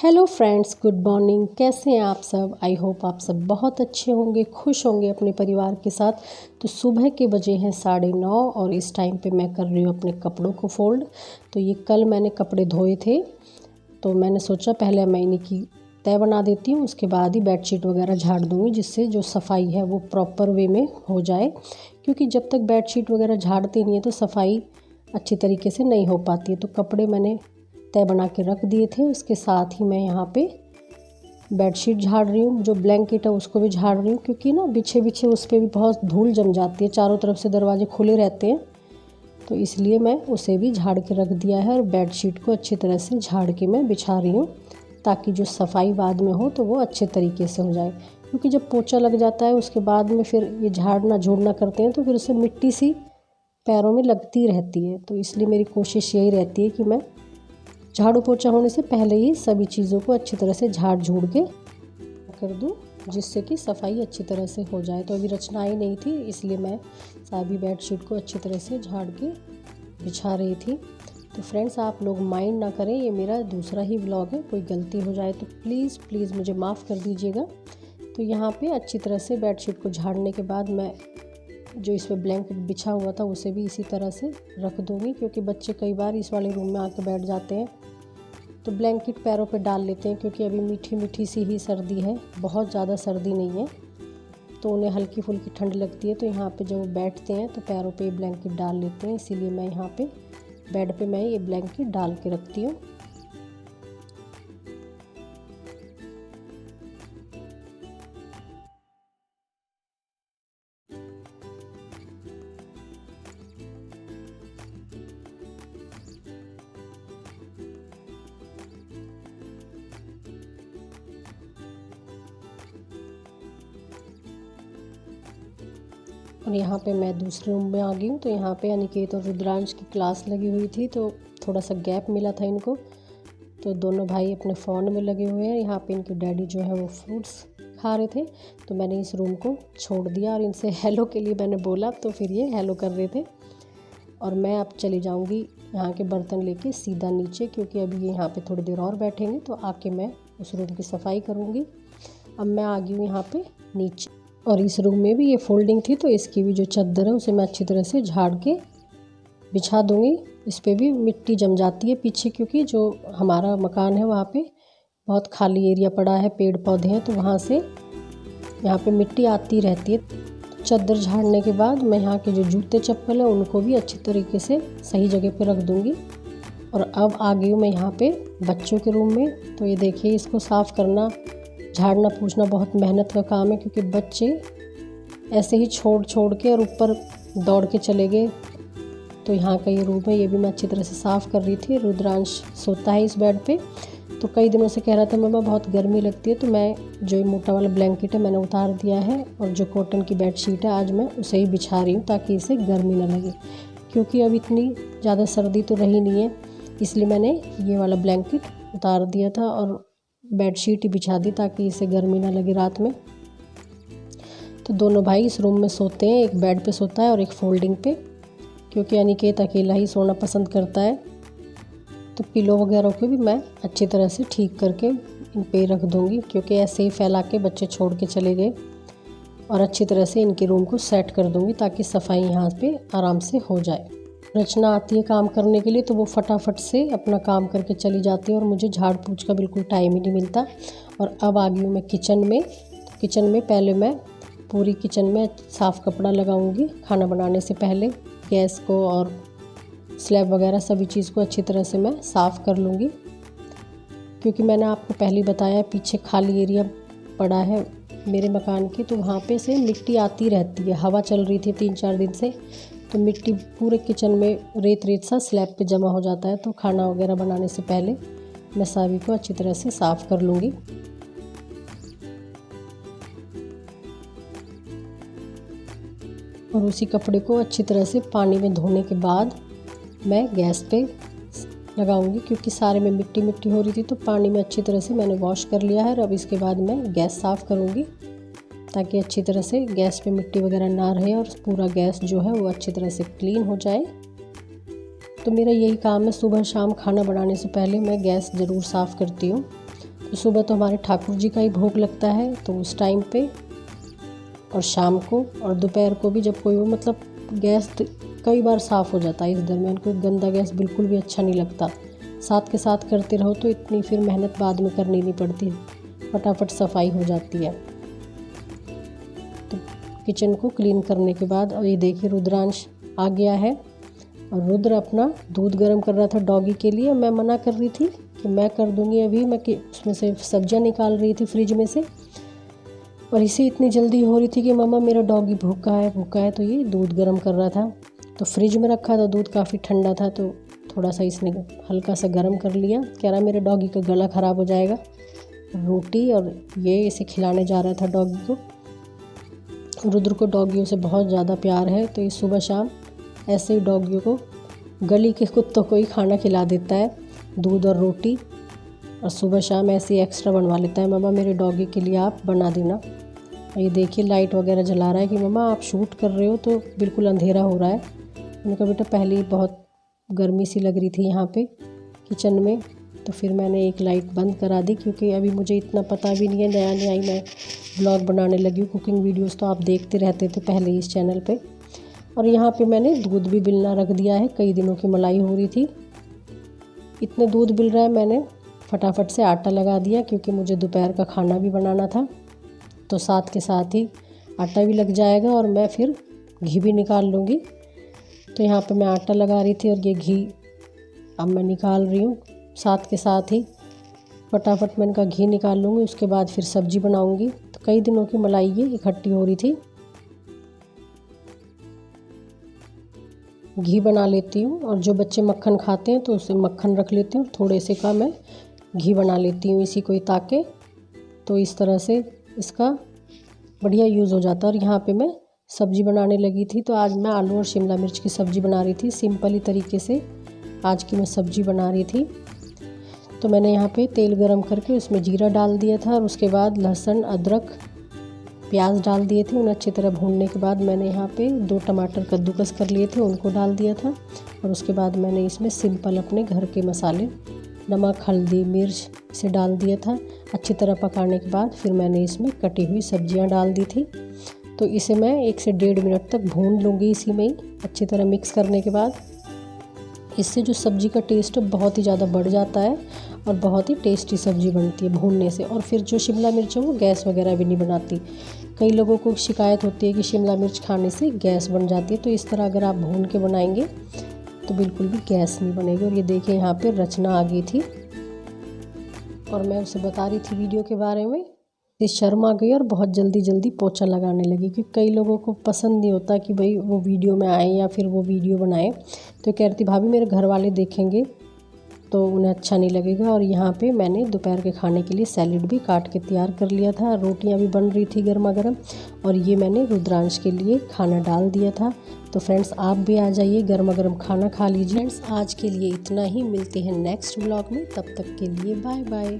Hello friends, good morning. कैसे हैं आप सब? आई होप आप सब बहुत अच्छे होंगे, खुश होंगे अपने परिवार के साथ। तो सुबह के बजे हैं 9:30 और इस टाइम पे मैं कर रही हूँ अपने कपड़ों को फोल्ड। तो ये कल मैंने कपड़े धोए थे, तो मैंने सोचा पहले मैं इन्हीं की तय बना देती हूँ, उसके बाद ही बेडशीट वगैरह झाड़ दूँगी, जिससे जो सफाई है वो प्रॉपर वे में हो जाए। क्योंकि जब तक बेडशीट वगैरह झाड़ते नहीं है तो सफाई अच्छी तरीके से नहीं हो पाती है। तो कपड़े मैंने तय बना के रख दिए थे, उसके साथ ही मैं यहाँ पे बेडशीट झाड़ रही हूँ। जो ब्लैंकेट है उसको भी झाड़ रही हूँ, क्योंकि ना बिछे बिछे उस पर भी बहुत धूल जम जाती है, चारों तरफ से दरवाजे खुले रहते हैं, तो इसलिए मैं उसे भी झाड़ के रख दिया है। और बेडशीट को अच्छी तरह से झाड़ के मैं बिछा रही हूँ, ताकि जो सफाई बाद में हो तो वो अच्छे तरीके से हो जाए। क्योंकि जब पोछा लग जाता है उसके बाद में फिर ये झाड़ना झूड़ना करते हैं तो फिर उससे मिट्टी सी पैरों में लगती रहती है। तो इसलिए मेरी कोशिश यही रहती है कि मैं झाड़ू पोछा होने से पहले ही सभी चीज़ों को अच्छी तरह से झाड़ झूड़ के कर दूं, जिससे कि सफाई अच्छी तरह से हो जाए। तो अभी रचना आई नहीं थी, इसलिए मैं सारी बेडशीट को अच्छी तरह से झाड़ के बिछा रही थी। तो फ्रेंड्स, आप लोग माइंड ना करें, ये मेरा दूसरा ही व्लॉग है, कोई गलती हो जाए तो प्लीज़ मुझे माफ़ कर दीजिएगा। तो यहाँ पे अच्छी तरह से बेडशीट को झाड़ने के बाद मैं जो इस पर ब्लैंकेट बिछा हुआ था उसे भी इसी तरह से रख दूँगी, क्योंकि बच्चे कई बार इस वाले रूम में आकर बैठ जाते हैं तो ब्लैंकेट पैरों पे डाल लेते हैं। क्योंकि अभी मीठी मीठी सी ही सर्दी है, बहुत ज़्यादा सर्दी नहीं है, तो उन्हें हल्की फुल्की ठंड लगती है। तो यहाँ पे जब वो बैठते हैं तो पैरों पे ब्लैंकेट डाल लेते हैं, इसीलिए मैं यहाँ पे बेड पे मैं ये ब्लैंकेट डाल के रखती हूँ। और यहाँ पे मैं दूसरे रूम में आ गई हूँ। तो यहाँ पे अनिकेत और रुद्रांश की क्लास लगी हुई थी, तो थोड़ा सा गैप मिला था इनको, तो दोनों भाई अपने फ़ोन में लगे हुए हैं। यहाँ पे इनके डैडी जो है वो फ्रूट्स खा रहे थे, तो मैंने इस रूम को छोड़ दिया और इनसे हेलो के लिए मैंने बोला, तो फिर ये हेलो कर रहे थे। और मैं अब चली जाऊँगी यहाँ के बर्तन लेके सीधा नीचे, क्योंकि अभी ये यहाँ पे थोड़ी देर और बैठेंगे, तो आके मैं उस रूम की सफाई करूँगी। अब मैं आ गई हूँ यहाँ पे नीचे, और इस रूम में भी ये फोल्डिंग थी, तो इसकी भी जो चादर है उसे मैं अच्छी तरह से झाड़ के बिछा दूँगी। इस पर भी मिट्टी जम जाती है पीछे, क्योंकि जो हमारा मकान है वहाँ पे बहुत खाली एरिया पड़ा है, पेड़ पौधे हैं, तो वहाँ से यहाँ पे मिट्टी आती रहती है। तो चादर झाड़ने के बाद मैं यहाँ के जो जूते चप्पल है उनको भी अच्छी तरीके से सही जगह पे रख दूँगी। और अब आ गई हूँ मैं यहाँ पे बच्चों के रूम में। तो ये देखिए, इसको साफ़ करना, झाड़ना पोंछना बहुत मेहनत का काम है, क्योंकि बच्चे ऐसे ही छोड़ के और ऊपर दौड़ के चले गए। तो यहाँ का ये रूम है, ये भी मैं अच्छी तरह से साफ़ कर रही थी। रुद्रांश सोता है इस बेड पे, तो कई दिनों से कह रहा था मम्मा बहुत गर्मी लगती है, तो मैं जो ये मोटा वाला ब्लैंकेट है मैंने उतार दिया है, और जो कॉटन की बेडशीट है आज मैं उसे ही बिछा रही हूँ, ताकि इसे गर्मी ना लगे। क्योंकि अब इतनी ज़्यादा सर्दी तो रही नहीं है, इसलिए मैंने ये वाला ब्लैंकेट उतार दिया था और बेडशीट ही बिछा दी, ताकि इसे गर्मी ना लगे रात में। तो दोनों भाई इस रूम में सोते हैं, एक बेड पे सोता है और एक फोल्डिंग पे, क्योंकि अनिकेत अकेला ही सोना पसंद करता है। तो पिलो वगैरह को भी मैं अच्छी तरह से ठीक करके इन पे रख दूँगी, क्योंकि ऐसे ही फैला के बच्चे छोड़ के चले गए। और अच्छी तरह से इनके रूम को सेट कर दूँगी, ताकि सफाई यहाँ पे आराम से हो जाए। रचना आती है काम करने के लिए, तो वो फटाफट से अपना काम करके चली जाती है, और मुझे झाड़ पोंछ का बिल्कुल टाइम ही नहीं मिलता। और अब आ गई हूँ मैं किचन में। तो किचन में पहले मैं पूरी किचन में साफ़ कपड़ा लगाऊंगी खाना बनाने से पहले। गैस को और स्लैब वगैरह सभी चीज़ को अच्छी तरह से मैं साफ़ कर लूँगी, क्योंकि मैंने आपको पहले ही बताया पीछे खाली एरिया पड़ा है मेरे मकान के, तो वहाँ पे से मिट्टी आती रहती है। हवा चल रही थी 3-4 दिन से, तो मिट्टी पूरे किचन में रेत सा स्लैब पे जमा हो जाता है। तो खाना वगैरह बनाने से पहले मैं सभी को अच्छी तरह से साफ़ कर लूँगी। और उसी कपड़े को अच्छी तरह से पानी में धोने के बाद मैं गैस पे लगाऊंगी, क्योंकि सारे में मिट्टी मिट्टी हो रही थी, तो पानी में अच्छी तरह से मैंने वॉश कर लिया है। अब इसके बाद मैं गैस साफ़ करूँगी, ताकि अच्छी तरह से गैस पे मिट्टी वगैरह ना रहे और पूरा गैस जो है वो अच्छी तरह से क्लीन हो जाए। तो मेरा यही काम है, सुबह शाम खाना बनाने से पहले मैं गैस ज़रूर साफ़ करती हूँ। सुबह तो हमारे ठाकुर जी का ही भोग लगता है, तो उस टाइम पे और शाम को और दोपहर को भी जब कोई वो मतलब गैस कई बार साफ़ हो जाता है। इस दरमियान कोई गंदा गैस बिल्कुल भी अच्छा नहीं लगता। साथ के साथ करते रहो तो इतनी फिर मेहनत बाद में करनी नहीं पड़ती, फटाफट सफाई हो जाती है। तो किचन को क्लीन करने के बाद और ये देखिए रुद्रांश आ गया है और रुद्र अपना दूध गर्म कर रहा था डॉगी के लिए। मैं मना कर रही थी कि मैं कर दूंगी अभी, मैं कि उसमें से सब्जियां निकाल रही थी फ्रिज में से, और इसे इतनी जल्दी हो रही थी कि मम्मा मेरा डॉगी भूखा है, तो ये दूध गर्म कर रहा था। तो फ्रिज में रखा था दूध, काफ़ी ठंडा था, तो थोड़ा सा इसने हल्का सा गर्म कर लिया। कह रहा मेरे डॉगी का गला ख़राब हो जाएगा। रोटी और ये इसे खिलाने जा रहा था डॉगी को। रुद्र को डॉगियों से बहुत ज़्यादा प्यार है, तो ये सुबह शाम ऐसे ही डॉगियों को, गली के कुत्तों को ही खाना खिला देता है, दूध और रोटी, और सुबह शाम ऐसे ही एक्स्ट्रा बनवा लेता है। मम्मा मेरे डॉगी के लिए आप बना देना। ये देखिए लाइट वगैरह जला रहा है कि मम्मा आप शूट कर रहे हो तो बिल्कुल अंधेरा हो रहा है। मैंने कहा बेटा पहले ही बहुत गर्मी सी लग रही थी यहाँ पे किचन में, तो फिर मैंने एक लाइट बंद करा दी, क्योंकि अभी मुझे इतना पता भी नहीं है, नया नया ही मैं ब्लॉग बनाने लगी हूँ। कुकिंग वीडियोस तो आप देखते रहते थे पहले ही इस चैनल पे। और यहाँ पे मैंने दूध भी बिलना रख दिया है, कई दिनों की मलाई हो रही थी। इतने दूध बिल रहा है, मैंने फटाफट से आटा लगा दिया, क्योंकि मुझे दोपहर का खाना भी बनाना था, तो साथ के साथ ही आटा भी लग जाएगा और मैं फिर घी भी निकाल लूँगी। तो यहाँ पे मैं आटा लगा रही थी और ये घी अब मैं निकाल रही हूँ। साथ के साथ ही फटाफट मैं इनका घी निकाल लूँगी, उसके बाद फिर सब्ज़ी बनाऊँगी। तो कई दिनों की मलाई ये इकट्ठी हो रही थी। घी बना लेती हूँ, और जो बच्चे मक्खन खाते हैं तो उसे मक्खन रख लेती हूँ, थोड़े से का मैं घी बना लेती हूँ इसी को ही ताके। तो इस तरह से इसका बढ़िया यूज़ हो जाता है। और यहाँ पे मैं सब्ज़ी बनाने लगी थी, तो आज मैं आलू और शिमला मिर्च की सब्ज़ी बना रही थी। सिंपल ही तरीके से आज की मैं सब्ज़ी बना रही थी। तो मैंने यहाँ पे तेल गरम करके उसमें जीरा डाल दिया था, और उसके बाद लहसुन अदरक प्याज डाल दिए थे। उन्हें अच्छी तरह भूनने के बाद मैंने यहाँ पे 2 टमाटर कद्दूकस कर लिए थे, उनको डाल दिया था। और उसके बाद मैंने इसमें सिंपल अपने घर के मसाले, नमक हल्दी मिर्च इसे डाल दिया था। अच्छी तरह पकाने के बाद फिर मैंने इसमें कटी हुई सब्जियां डाल दी थी। तो इसे मैं 1 से 1.5 मिनट तक भून लूँगी इसी में ही। अच्छी तरह मिक्स करने के बाद इससे जो सब्ज़ी का टेस्ट बहुत ही ज़्यादा बढ़ जाता है और बहुत ही टेस्टी सब्ज़ी बनती है भूनने से। और फिर जो शिमला मिर्च है वो गैस वगैरह भी नहीं बनाती। कई लोगों को शिकायत होती है कि शिमला मिर्च खाने से गैस बन जाती है, तो इस तरह अगर आप भून के बनाएंगे तो बिल्कुल भी गैस नहीं बनेगी। और ये देखिए यहाँ पे रचना आ गई थी, और मैं उसे बता रही थी वीडियो के बारे में। ये शर्म आ गई और बहुत जल्दी पोछा लगाने लगी, क्योंकि कई लोगों को पसंद नहीं होता कि भाई वो वीडियो में आए या फिर वो वीडियो बनाए। तो कह रही थी भाभी मेरे घर वाले देखेंगे तो उन्हें अच्छा नहीं लगेगा। और यहाँ पे मैंने दोपहर के खाने के लिए सैलेड भी काट के तैयार कर लिया था, रोटियाँ भी बन रही थी गर्मा गर्म, और ये मैंने रुद्रांश के लिए खाना डाल दिया था। तो फ्रेंड्स आप भी आ जाइए, गर्मा गर्म खाना खा लीजिए। फ्रेंड्स आज के लिए इतना ही, मिलते हैं नेक्स्ट व्लॉग में, तब तक के लिए बाय बाय।